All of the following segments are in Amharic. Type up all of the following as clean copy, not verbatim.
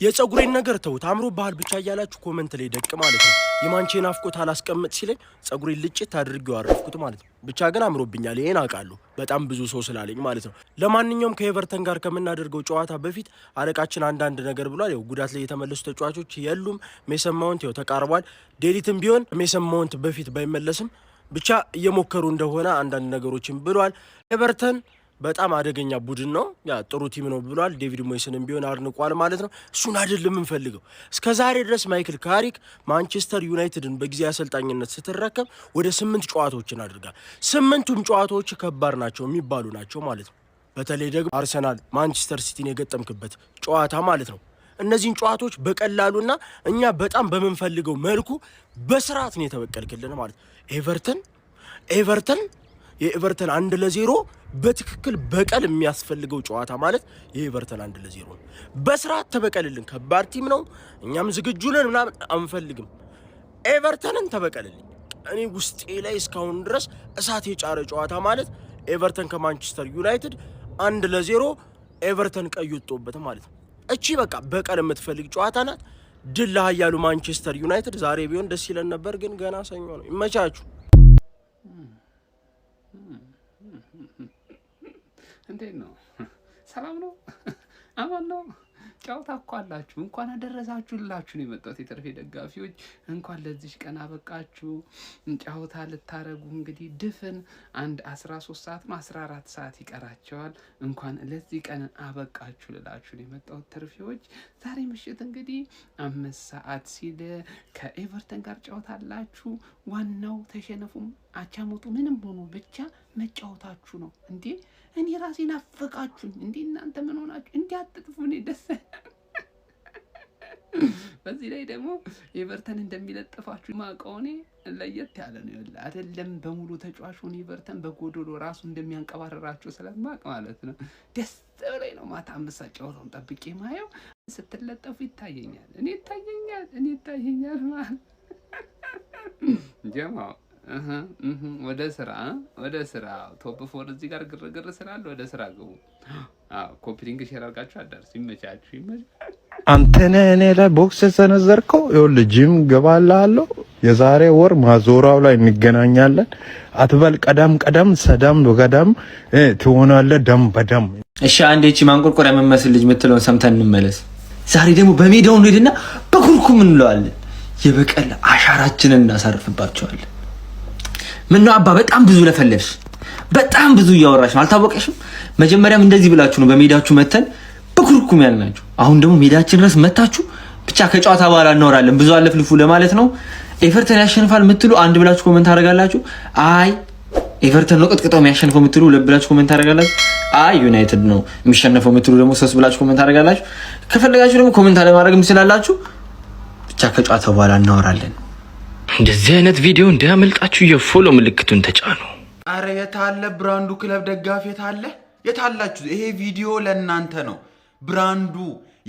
የፀጉሬን ነገር ተውት አምሮ ባህል ብቻ ያያላችሁ ኮሜንት ላይ ደቅ ማለት ነው የማንቼን አፍቆት አላስቀምጥ ሲለኝ ፀጉሬን ልጭት አድርጌው አረፍኩት ማለት ነው ብቻ ግን አምሮብኛል ይሄን አውቃለሁ በጣም ብዙ ሰው ስላለኝ ማለት ነው ለማንኛውም ከኤቨርተን ጋር ከምናደርገው ጨዋታ በፊት አለቃችን አንዳንድ ነገር ብሏል ያው ጉዳት ላይ የተመለሱ ተጫዋቾች የሉም ሜሰን ማውንት ያው ተቃርቧል ዴሊትም ቢሆን ሜሰን ማውንት በፊት ባይመለስም ብቻ እየሞከሩ እንደሆነ አንዳንድ ነገሮችን ብሏል ኤቨርተን በጣም አደገኛ ቡድን ነው ያ ጥሩ ቲም ነው ብሏል ዴቪድ ሞይስንም ቢሆን አድንቋል ማለት ነው እሱን አይደለም እንፈልገው እስከ ዛሬ ድረስ ማይክል ካሪክ ማንቸስተር ዩናይትድን በጊዜ አሰልጣኝነት ስትረከብ ወደ 8 ጨዋታዎችን አድርጋል 8ቱም ጨዋታዎች ከባድ ናቸው የሚባሉ ናቸው ማለት ነው በተለይ ደግሞ አርሰናል ማንቸስተር ሲቲን የገጠምክበት ጨዋታ ማለት ነው እነዚህን ጨዋታዎች በቀላሉና እኛ በጣም በመንፈልገው መልኩ በስርዓት ነው የተበቀልክልን ማለት ኤቨርተን የኤቨርተን 1-0 በትክክል በቀል የሚያስፈልገው ጨዋታ ማለት የኤቨርተን 1-0 በስርዓት ተበቀልልን ከባድ ቲም ነው እኛም ዝግጁ ነን ምናምን አንፈልግም ኤቨርተንን ተበቀልልን እኔ ውስጤ ላይ እስካሁን ድረስ እሳት የጫረ ጨዋታ ማለት ኤቨርተን ከማንቸስተር ዩናይትድ 1-0 ኤቨርተን ቀይጦበት ማለት ነው እቺ በቃ በቀል የምትፈልግ ጨዋታ ናት ድል ለሃያሉ ማንቸስተር ዩናይትድ ዛሬ ቢሆን ደስ ይለን ነበር ግን ገና ሰኞ ነው ይመቻችሁ እንዴት ነው ሰላም ነው አማን ነው ጫውታ እኮ አላችሁ እንኳን አደረሳችሁላችሁ ነው የመጣሁት የተርፌ ደጋፊዎች እንኳን ለዚህ ቀን አበቃችሁ ጫውታ ልታረጉ እንግዲህ ድፍን 13 ሰዓት ነው 14 ሰዓት ይቀራቸዋል እንኳን ለዚህ ቀን አበቃችሁ ልላችሁ ነው የመጣሁት ተርፌዎች ዛሬ ምሽት እንግዲህ 5 ሰዓት ሲል ከኤቨርተን ጋር ጫውታ አላችሁ ዋናው ተሸነፉም አቻሞቱ ምንም ሆኖ ብቻ መጫወታችሁ ነው እንዴ እኔ ራሴን አፈቃችሁኝ እንዴ እናንተ ምን ሆናችሁ እንዴ አጥጥፉኝ ደስ በዚህ ላይ ደግሞ ኤቨርተን እንደሚለጥፋችሁ ማቀውኔ ለየት ያለ ነው ይላል አይደለም በሙሉ ተጫዋቹን ኤቨርተን በጎዶሎ ራሱ እንደሚያንቀባረራችሁ ስለማቅ ማለት ነው ደስ ብሎኝ ነው ማታ አምሳጫውታውን ጠብቄ ማየው ስትለጠፉ ይታየኛል እኔ ይታየኛል ማለት ጀማው ወደ ስራ ቶፕ 4 እዚህ ጋር ግርግር ስላለ ወደ ስራ ግቡ ኮፒ ሊንክ ሼር አድርጋችሁ አዳርሱ ይመቻችሁ አንተ ነህ ላይ ቦክስ ሰነዘርከው ይኸውልህ ጂም ገባላለሁ የዛሬ ወር ማዞራው ላይ እንገናኛለን አትበል ቀደም ሰዳም ወገዳም ትሆናለህ ደም በደም እሺ አንዴ እቺ ማንቆርቆሪያ መመስል ልጅ ምትለውን ሰምተን እንመለስ ዛሬ ደግሞ በሜዳው እንሄድና በኩርኩም እንለዋለን የበቀል አሻራችንን እናሳርፍባቸዋለን ምን ነው አባ በጣም ብዙ ለፈለፍሽ በጣም ብዙ ያወራሽ አልታወቀሽም መጀመሪያም እንደዚህ ብላችሁ ነው በሜዳችሁ መተን በኩርኩም ያልናችሁ አሁን ደግሞ ሜዳችን ድረስ መታችሁ ብቻ ከጨዋታ በኋላ እናወራለን ብዙ አለፍልፉ ለማለት ነው ኤቨርተን ያሸንፋል ምትሉ አንድ ብላችሁ ኮሜንት አደርጋላችሁ አይ ኤቨርተን ነው ቀጥቅጣው የሚያሸንፈው ምትሉ ለብላችሁ ኮሜንት አደርጋላችሁ አይ ዩናይትድ ነው የሚሸነፈው ምትሉ ደግሞ ሶስት ብላችሁ ኮሜንት አደርጋላችሁ ከፈለጋችሁ ደግሞ ኮሜንት አለማድረግም ስላላችሁ ብቻ ከጨዋታ በኋላ እናወራለን እንደዚህ አይነት ቪዲዮ እንዲያመልጣችሁ የፎሎ ምልክቱን ተጫኑ አረ የታለ ብራንዱ ክለብ ደጋፊ የታላችሁ ይሄ ቪዲዮ ለእናንተ ነው ብራንዱ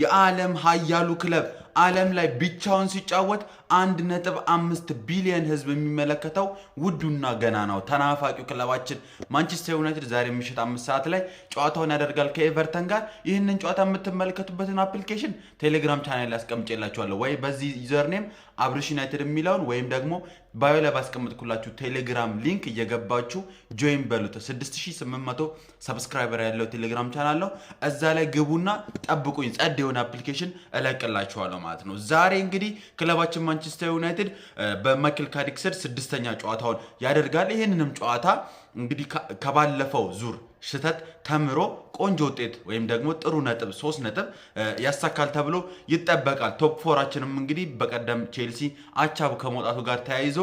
የዓለም ኃያሉ ክለብ ዓለም ላይ ብቻውን ሲጫወት 1.5 ቢሊዮን ህዝብ የሚመለከተው ውዱና ገናናው ተናፋቂው ክለባችን ማንቸስተር ዩናይትድ ዛሬ ምሽት 5 ሰዓት ላይ ጨዋታውን ያደርጋል ከኤቨርተን ጋር ይህንን ጨዋታ የምትመለከቱበትን አፕሊኬሽን ቴሌግራም ቻናል ላይ አስቀምጬላችኋለሁ ወይ በዚህ ዩዘር ኔም አብርሽ ዩናይትድ የሚለውን ወይም ደግሞ ባዮ ላይ ባስቀምጥኩላችሁ ቴሌግራም ሊንክ እየገባችሁ ጆይን በሉት 6800 ሰብስክራይበር ያለው ቴሌግራም ቻናል ነው እዛ ላይ ግቡና ጠብቁኝ ጸድ የሆነ አፕሊኬሽን እለቅላችኋለሁ ማለት ነው ዛሬ እንግዲህ ክለባችን ማንቸስተር ዩናይትድ በማይክል ካሪክ ስር 6ኛ ጨዋታውን ያደርጋል ይሄንንም ጨዋታ እንግዲህ ከባለፈው ዙር ሽተት ተምሮ ቆንጆ ውጤት ወይም ደግሞ ጥሩ ነጥብ 3 ነጥብ ያሳካል ተብሎ ይጠበቃል ቶፕ 4አችንም እንግዲህ በቀደም ቼልሲ አቻብ ከመውጣቱ ጋር ተያይዞ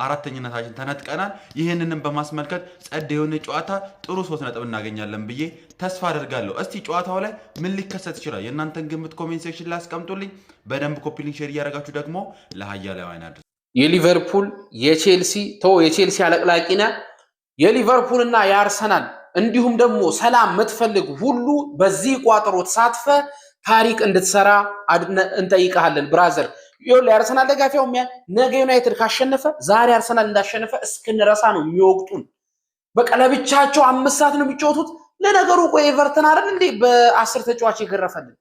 አራተኛነታችን ተነጥቀናል ይሄንንም በማስመልከት ጸድ የሆነ ጨዋታ ጥሩ 3 ነጥብ እናገኛለን ብዬ ተስፋ አደርጋለሁ እስቲ ጨዋታው ላይ ምን ሊከሰት ይችላል የእናንተን ግምት ኮሜንት ሴክሽን ላይ አስቀምጡልኝ በደንብ ኮፒ ሊንክ ሼር ያደርጋችሁ ደግሞ ለሃያላውያን አድርሱ የሊቨርፑል የቼልሲ አለቅላቂና የሊቨርፑልና የአርሰናል እንዲሁም ደግሞ ሰላም ምትፈልግ ሁሉ በዚህ ቋጥሮ ተሳትፈ ታሪክ እንድትሰራ እንጠይቃለን ብራዘር ይኸውልህ የአርሰናል ደጋፊው ነገ ዩናይትድ ካሸነፈ ዛሬ አርሰናል እንዳሸነፈ እስክንረሳ ነው የሚወቅጡን በቀለብቻቸው 5 ሰዓት ነው የሚጫወቱት ለነገሩ ቆይ ኤቨርተን አይደል እንዴ በ10 ተጫዋች ይገረፈልን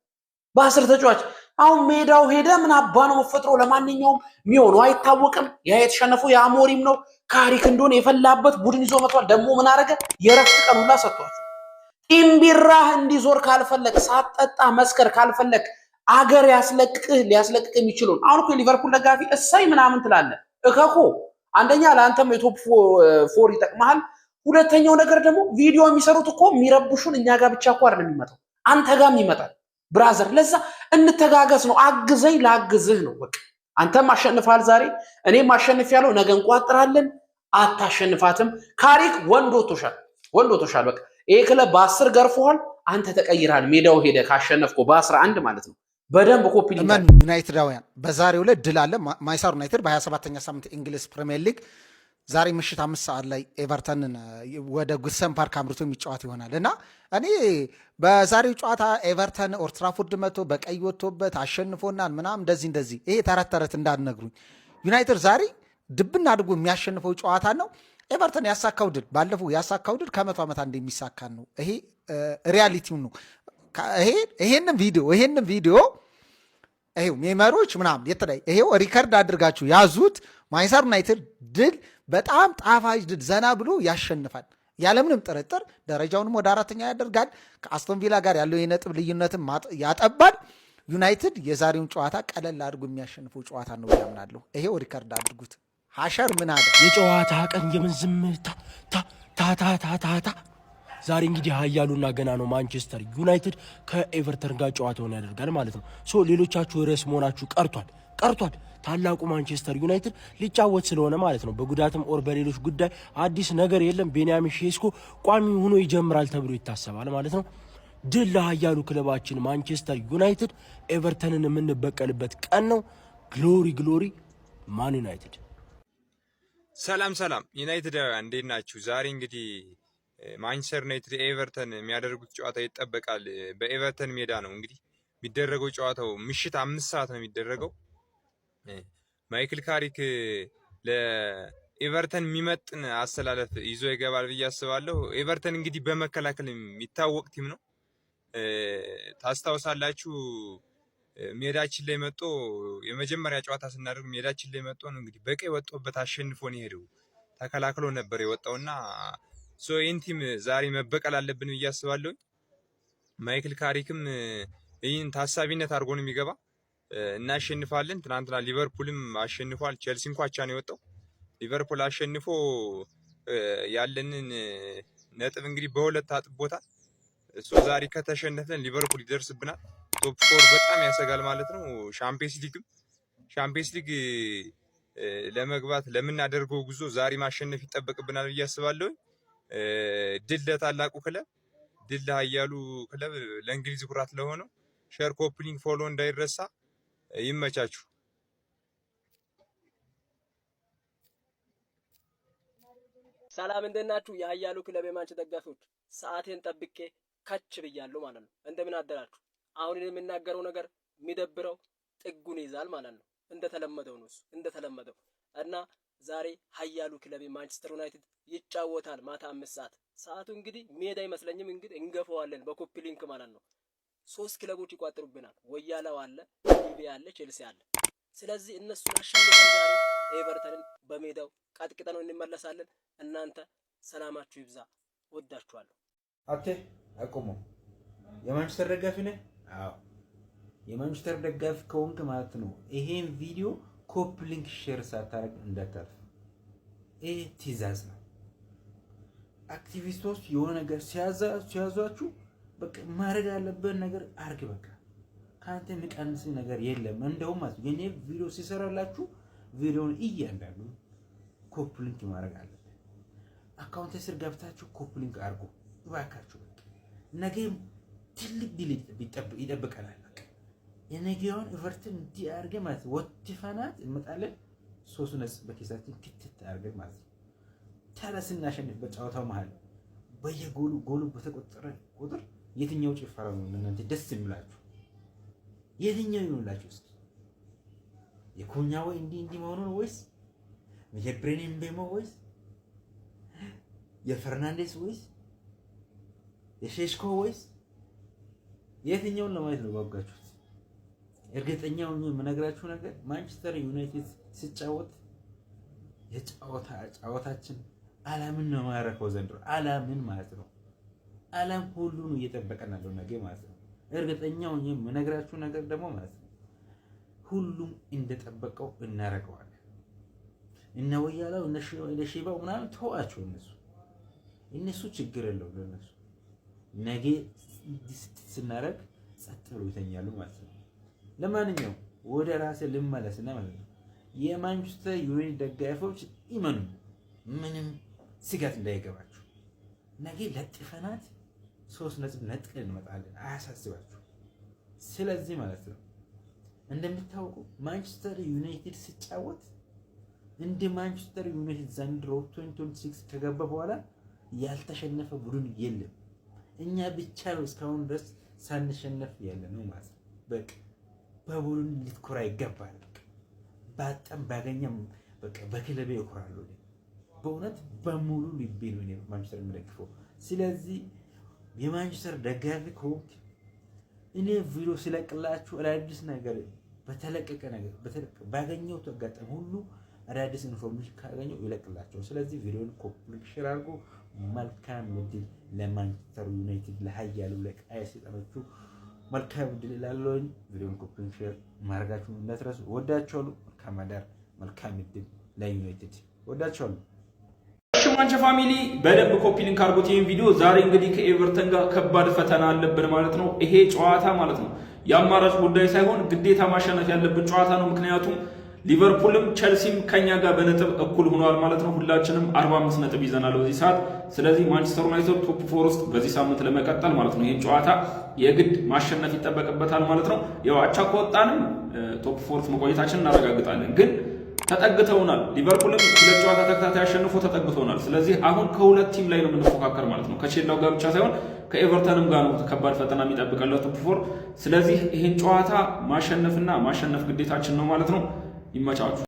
በ10 ተጫዋች አሁን ሜዳው ሄደ ምን አባ ነው መፈጥሮ ለማንኛውም የሚሆነው አይታወቅም። ያ የተሸነፈው የአሞሪም ነው። ካሪክ እንደሆነ የፈላበት ቡድን ይዞ መጥቷል። ደግሞ ምን አረገ? የረፍት ቀን ሁላ ሰጥቷል። ቲምቢራህ እንዲዞር ካልፈለግ ሳትጠጣ መስከር ካልፈለግ አገር ሊያስለቅቅ የሚችሉን አሁን እኮ ሊቨርፑል ደጋፊ እሰይ ምናምን ትላለህ እከኮ አንደኛ ለአንተም የቶፕ 4 ይጠቅማል። ሁለተኛው ነገር ደግሞ ቪዲዮ የሚሰሩት እኮ የሚረብሹን እኛ ጋር ብቻ እኮ አይደለም የሚመጣው አንተ ጋርም ይመጣል ብራዘር። ለዛ እንተጋገዝ ነው። አግዘኝ ላግዝህ ነው በቃ። አንተም አሸንፋል ዛሬ እኔም አሸንፍ ያለው ነገ እንቋጥራለን። አታሸንፋትም። ካሪክ ወንዶቶሻል በቃ። ይሄ ክለብ በ10 ገርፎሃል። አንተ ተቀይራል። ሜዳው ሄደ ካሸነፍኮ በ11 ማለት ነው። በደንብ ኮፒ ማን ዩናይትዳውያን በዛሬው ዕለት ድል አለ። ማንቸስተር ዩናይትድ በ27ኛ ሳምንት እንግሊዝ ፕሪሚየር ሊግ ዛሬ ምሽት 5 ሰዓት ላይ ኤቨርተንን ወደ ጉድሰን ፓርክ አምርቶ የሚጫወት ይሆናል እና እኔ በዛሬው ጨዋታ ኤቨርተን ኦልድ ትራፎርድ መጥቶ በቀይ ወጥቶበት አሸንፎናል ምናምን እንደዚህ ይሄ ተረት እንዳትነግሩኝ። ዩናይትድ ዛሬ ድብና አድርጎ የሚያሸንፈው ጨዋታ ነው። ኤቨርተን ያሳካው ድል ባለፈው ያሳካው ድል ከ100 ዓመት አንድ የሚሳካን ነው። ይሄ ሪያሊቲው ነው። ይሄንን ቪዲዮ ይሄው ሜመሮች ምናምን የተለያየ ይሄው ሪከርድ አድርጋችሁ ያዙት። ማንቸስተር ዩናይትድ ድል በጣም ጣፋጭ ድል ዘና ብሎ ያሸንፋል ያለምንም ጥርጥር። ደረጃውንም ወደ 4ኛ ያደርጋል። ከአስቶን ቪላ ጋር ያለው የነጥብ ልዩነትን ያጠባል። ዩናይትድ የዛሬውን ጨዋታ ቀለል አድርጎ የሚያሸንፈው ጨዋታ ነው ያምናለሁ። ይሄው ሪከርድ አድርጉት። ሀሸር ምን አለ? የጨዋታ ቀን የምን ዝምታ ታታታታታ። ዛሬ እንግዲህ ኃያሉና ገና ነው ማንቸስተር ዩናይትድ ከኤቨርተን ጋር ጨዋታውን ያደርጋል ማለት ነው። ሌሎቻችሁ ርዕስ መሆናችሁ ቀርቷል። ታላቁ ማንቸስተር ዩናይትድ ሊጫወት ስለሆነ ማለት ነው። በጉዳትም ኦር በሌሎች ጉዳይ አዲስ ነገር የለም። ቤንያሚን ሼስኮ ቋሚ ሆኖ ይጀምራል ተብሎ ይታሰባል ማለት ነው። ድል ለኃያሉ ክለባችን ማንቸስተር ዩናይትድ። ኤቨርተንን የምንበቀልበት ቀን ነው። ግሎሪ ማን ዩናይትድ። ሰላም ዩናይትዳውያን እንዴት ናችሁ? ዛሬ እንግዲህ ማንቸስተር ዩናይትድ ኤቨርተን የሚያደርጉት ጨዋታ ይጠበቃል። በኤቨርተን ሜዳ ነው እንግዲህ የሚደረገው ጨዋታው ምሽት 5 ሰዓት ነው የሚደረገው። ማይክል ካሪክ ለኤቨርተን የሚመጥን አሰላለፍ ይዞ ይገባል ብዬ አስባለሁ። ኤቨርተን እንግዲህ በመከላከል የሚታወቅ ቲም ነው። ታስታውሳላችሁ ሜዳችን ላይ መጥቶ የመጀመሪያ ጨዋታ ስናደርግ ሜዳችን ላይ መጥቶ ነው እንግዲህ በቀይ ወጥቶበት አሸንፎ ነው የሄደው። ተከላክሎ ነበር የወጣውና ይህን ቲም ዛሬ መበቀል አለብን ብዬ አስባለሁ። ማይክል ካሪክም ይህን ታሳቢነት አድርጎ ነው የሚገባ። እናሸንፋለን። ትናንትና ሊቨርፑልም አሸንፏል። ቼልሲ እንኳ አቻ ነው የወጣው። ሊቨርፑል አሸንፎ ያለንን ነጥብ እንግዲህ በ2 አጥቦታል። ዛሬ ከተሸነፈን ሊቨርፑል ይደርስብናል። ቶፕ 4 በጣም ያሰጋል ማለት ነው። ሻምፒየንስ ሊግ ለመግባት ለምናደርገው ጉዞ ዛሬ ማሸነፍ ይጠበቅብናል ብዬ አስባለሁ። ድል ለታላቁ ክለብ፣ ድል ለኃያሉ ክለብ፣ ለእንግሊዝ ኩራት ለሆነው ሼር፣ ኮፕሊንግ፣ ፎሎ እንዳይረሳ። ይመቻችሁ። ሰላም እንደናችሁ የኃያሉ ክለብ የማንች ደጋፊዎች፣ ሰዓቴን ጠብቄ ከች ብያለሁ ማለት ነው። እንደምን አደራችሁ? አሁን የምናገረው ነገር የሚደብረው ጥጉን ይዛል ማለት ነው። እንደተለመደው ነው እንደተለመደው እና ዛሬ ኃያሉ ክለብ ማንቸስተር ዩናይትድ ይጫወታል ማታ 5 ሰዓት። ሰዓቱ እንግዲህ ሜዳ አይመስለኝም። እንግዲህ እንገፈዋለን በኮፒ ሊንክ ማለት ነው። 3 ክለቦች ይቋጥሩብናል። ወያላው አለ፣ ሊቪ አለ፣ ቼልሲ አለ። ስለዚህ እነሱን አሸንፈን ዛሬ ኤቨርተንን በሜዳው ቀጥቅጠን እንመለሳለን። እናንተ ሰላማችሁ ይብዛ። ወዳችኋለሁ። ኦኬ አቁሙ። የማንቸስተር ደጋፊ ነህ? አዎ የማንቸስተር ደጋፊ ከሆንክ ማለት ነው ይሄን ቪዲዮ ኮፒ ሊንክ ሼር ሳታረግ እንዳታልፍ። ይሄ ትዕዛዝ ነው። አክቲቪስቶች የሆነ ነገር ሲያዟችሁ በቃ ማድረግ ያለበት ነገር አርግ። በቃ ካንተ የሚቀንስ ነገር የለም። እንደውም ማለት የኔ ቪዲዮ ሲሰራላችሁ ቪዲዮውን እያንዳንዱ ኮፒ ሊንክ ማድረግ አለበት። አካውንት ስር ገብታችሁ ኮፒ ሊንክ አርጉ እባካችሁ። በቃ ነገም ትልቅ ድል ይጠብቀናል። በቃ የነገውን ኤቨርተን እንዲያርገ ማለት ወጥፈናት እንመጣለን። 3 ነጥብ በኪሳችን ክትት አርገን ማለት ነው። ታዲያ ስናሸንፍ በጨዋታው መሀል በየጎሉ በተቆጠረ ቁጥር የትኛው ጭፈራ ነው ለእናንተ ደስ የሚላችሁ? የትኛው ይሆንላችሁ? እስኪ የኩኛ ወይ እንዲህ መሆኑ ነው ወይስ የብሬን ኤምቤሞ ወይስ የፈርናንዴስ ወይስ የሼሽኮ ወይስ የትኛውን ለማየት ነው ጓጓችሁት? እርግጠኛው የምነግራችሁ ነገር ማንቸስተር ዩናይትድ ሲጫወት የጫወታችን ዓለምን ነው ማረከው ዘንድሮ ዓለምን ማለት ነው። ዓለም ሁሉን እየጠበቀን ያለው ነገር ማለት ነው። እርግጠኛው የምነግራችሁ ነገር ደግሞ ማለት ነው ሁሉም እንደጠበቀው እናረገዋለን። እነ ወያላው እነ ሺባው ምናምን ተዋቸው፣ እነሱ ችግር የለው ለነሱ። ነገ ስናረግ ጸጥ ብሎ ይተኛሉ ማለት ነው። ለማንኛውም ወደ ራሴ ልመለስና ማለት ነው የማንቸስተር ዩናይትድ ደጋፊዎች ይመኑ፣ ምንም ስጋት እንዳይገባችሁ። ነገ ለጥፈናት 3 ነጥብ ነጥቀን እንመጣለን፣ አያሳስባችሁ። ስለዚህ ማለት ነው እንደምታውቁ ማንቸስተር ዩናይትድ ሲጫወት እንደ ማንቸስተር ዩናይትድ ዘንድሮ 2026 ከገባ በኋላ ያልተሸነፈ ቡድን የለም። እኛ ብቻ ነው እስካሁን ድረስ ሳንሸነፍ ያለ ነው ማለት ነው። በቃ በቡድን ልትኮራ ይገባል። በጣም ባገኘም በቃ በክለቤ እኮራለሁ። በእውነት በሙሉ ልቤ ነው ማንቸስተር የምደግፈው። ስለዚህ የማንቸስተር ደጋፊ ከሆንክ እኔ ቪዲዮ ሲለቅላችሁ አዳዲስ ነገር በተለቀቀ ነገር ባገኘው አጋጣሚ ሁሉ አዳዲስ ኢንፎርሜሽን ካገኘው ይለቅላቸው። ስለዚህ ቪዲዮን ኮፒ ሼር አድርጉ። መልካም እድል ለማንቸስተር ዩናይትድ ለሀያሉ ለቀይ ሰይጣኖቹ መልካም እድል እላለሁ። ቪዲዮን ኮፒ ሼር ማድረጋችሁን እንዳትረሱ። ወዳችኋለሁ። መልካም አዳር። መልካም እድል ለዩናይትድ። ወዳችኋለሁ። ማንቸ ፋሚሊ በደንብ ኮፒ ሊንክ አድርጉት ይሄን ቪዲዮ። ዛሬ እንግዲህ ከኤቨርተን ጋር ከባድ ፈተና አለብን ማለት ነው። ይሄ ጨዋታ ማለት ነው የአማራጭ ጉዳይ ሳይሆን ግዴታ ማሸነፍ ያለብን ጨዋታ ነው። ምክንያቱም ሊቨርፑልም ቸልሲም ከኛ ጋር በነጥብ እኩል ሆኗል ማለት ነው። ሁላችንም 45 ነጥብ ይዘናል በዚህ ሰዓት። ስለዚህ ማንቸስተር ዩናይትድ ቶፕ 4 ውስጥ በዚህ ሳምንት ለመቀጠል ማለት ነው ይሄን ጨዋታ የግድ ማሸነፍ ይጠበቅበታል ማለት ነው። ያው አቻ ከወጣንም ቶፕ 4 መቆየታችንን እናረጋግጣለን። ግን ተጠግተውናል። ሊቨርፑልም 2 ጨዋታ ተከታታይ አሸንፎ ተጠግተውናል። ስለዚህ አሁን ከሁለት ቲም ላይ ነው የምንፎካከር ማለት ነው። ከቼላው ጋር ብቻ ሳይሆን ከኤቨርተንም ጋር ነው ከባድ ፈተና የሚጠብቀለው ቶፕ 4። ስለዚህ ይሄን ጨዋታ ማሸነፍና ማሸነፍ ግዴታችን ነው ማለት ነው። ይመቻችሁ።